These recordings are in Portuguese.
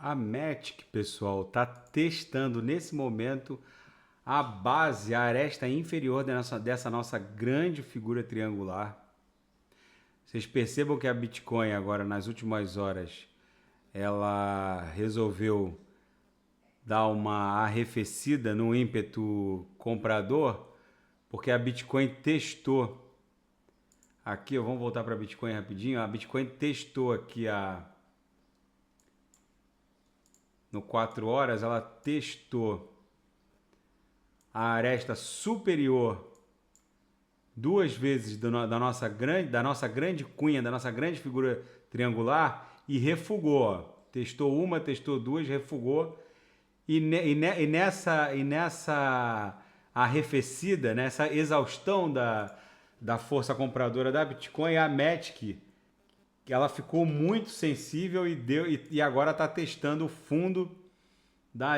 A Matic, pessoal, está testando nesse momento a base, a aresta inferior dessa nossa grande figura triangular. Vocês percebam que a Bitcoin agora, nas últimas horas, ela resolveu dar uma arrefecida no ímpeto comprador, porque a Bitcoin testou aqui, vamos voltar para a Bitcoin rapidinho, a Bitcoin testou aqui no 4 horas, ela testou a aresta superior duas vezes da nossa grande cunha, da nossa grande figura triangular e refugou. Ó. Testou uma, testou duas, refugou. E nessa arrefecida, nessa exaustão da força compradora da Bitcoin, a Matic, ela ficou muito sensível e agora está testando o fundo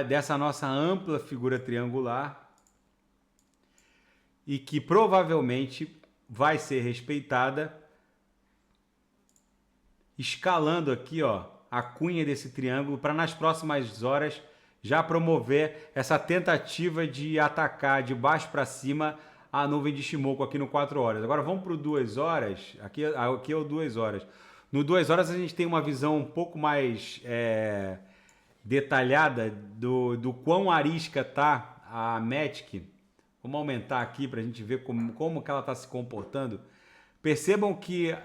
dessa nossa ampla figura triangular e que provavelmente vai ser respeitada, escalando aqui, ó, a cunha desse triângulo para nas próximas horas já promover essa tentativa de atacar de baixo para cima a nuvem de Ishimoku aqui no 4 horas. Agora vamos para o 2 horas, aqui é o 2 horas. No 2 horas a gente tem uma visão um pouco mais detalhada do quão arisca tá a Matic. Vamos aumentar aqui para a gente ver como que ela está se comportando. Percebam que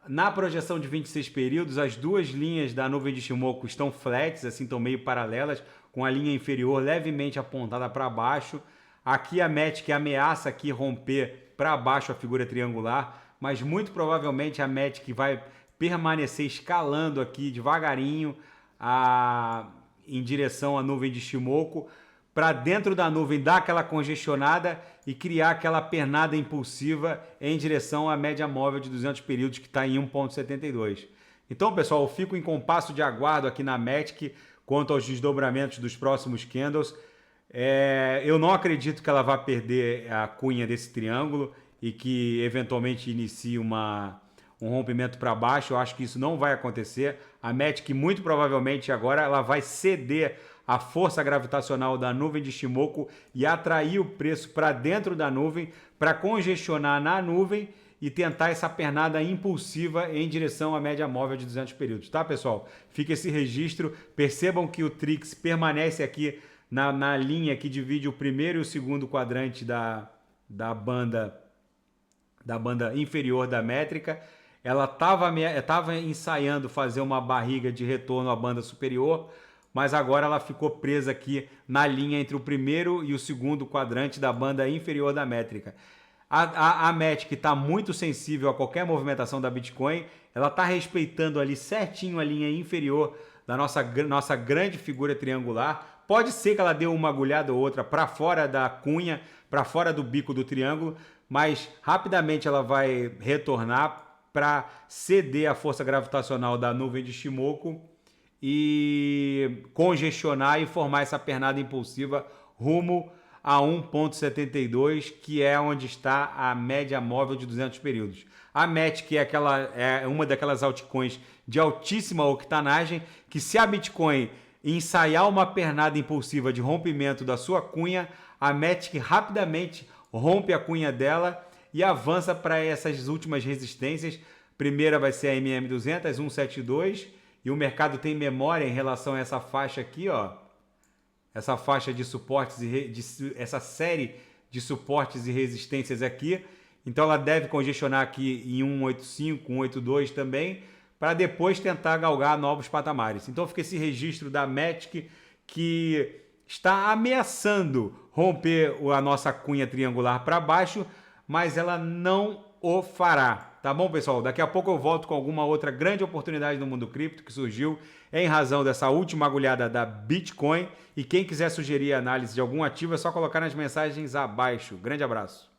na projeção de 26 períodos, as duas linhas da nuvem de Ishimoku estão flats, assim, estão meio paralelas, com a linha inferior levemente apontada para baixo. Aqui a Matic ameaça aqui romper para baixo a figura triangular, mas muito provavelmente a Matic vai permanecer escalando aqui devagarinho em direção à nuvem de Ishimoku, para dentro da nuvem dar aquela congestionada e criar aquela pernada impulsiva em direção à média móvel de 200 períodos que está em 1,72. Então, pessoal, eu fico em compasso de aguardo aqui na Matic quanto aos desdobramentos dos próximos candles. Eu não acredito que ela vá perder a cunha desse triângulo e que eventualmente inicie um rompimento para baixo. Eu acho que isso não vai acontecer. A Matic muito provavelmente agora ela vai ceder a força gravitacional da nuvem de Ishimoku e atrair o preço para dentro da nuvem, para congestionar na nuvem e tentar essa pernada impulsiva em direção à média móvel de 200 períodos, tá, pessoal? Fica esse registro. Percebam que o Trix permanece aqui na linha que divide o primeiro e o segundo quadrante da banda inferior da métrica. Ela estava ensaiando fazer uma barriga de retorno à banda superior, mas agora ela ficou presa aqui na linha entre o primeiro e o segundo quadrante da banda inferior da métrica. A Matic está muito sensível a qualquer movimentação da Bitcoin, ela está respeitando ali certinho a linha inferior da nossa grande figura triangular. Pode ser que ela dê uma agulhada ou outra para fora da cunha, para fora do bico do triângulo, mas rapidamente ela vai retornar para ceder a força gravitacional da nuvem de Ishimoku e congestionar e formar essa pernada impulsiva rumo a 1,72, que é onde está a média móvel de 200 períodos. A Matic é uma daquelas altcoins de altíssima octanagem, que se a Bitcoin ensaiar uma pernada impulsiva de rompimento da sua cunha, a Matic rapidamente rompe a cunha dela e avança para essas últimas resistências. Primeira vai ser a MM200, 172, e o mercado tem memória em relação a essa faixa aqui, ó. Essa faixa de suportes essa série de suportes e resistências aqui. Então ela deve congestionar aqui em 185, 182 também, para depois tentar galgar novos patamares. Então fica esse registro da Matic que está ameaçando romper a nossa cunha triangular para baixo, mas ela não o fará. Tá bom, pessoal? Daqui a pouco eu volto com alguma outra grande oportunidade no mundo cripto que surgiu em razão dessa última agulhada da Bitcoin. E quem quiser sugerir análise de algum ativo é só colocar nas mensagens abaixo. Grande abraço.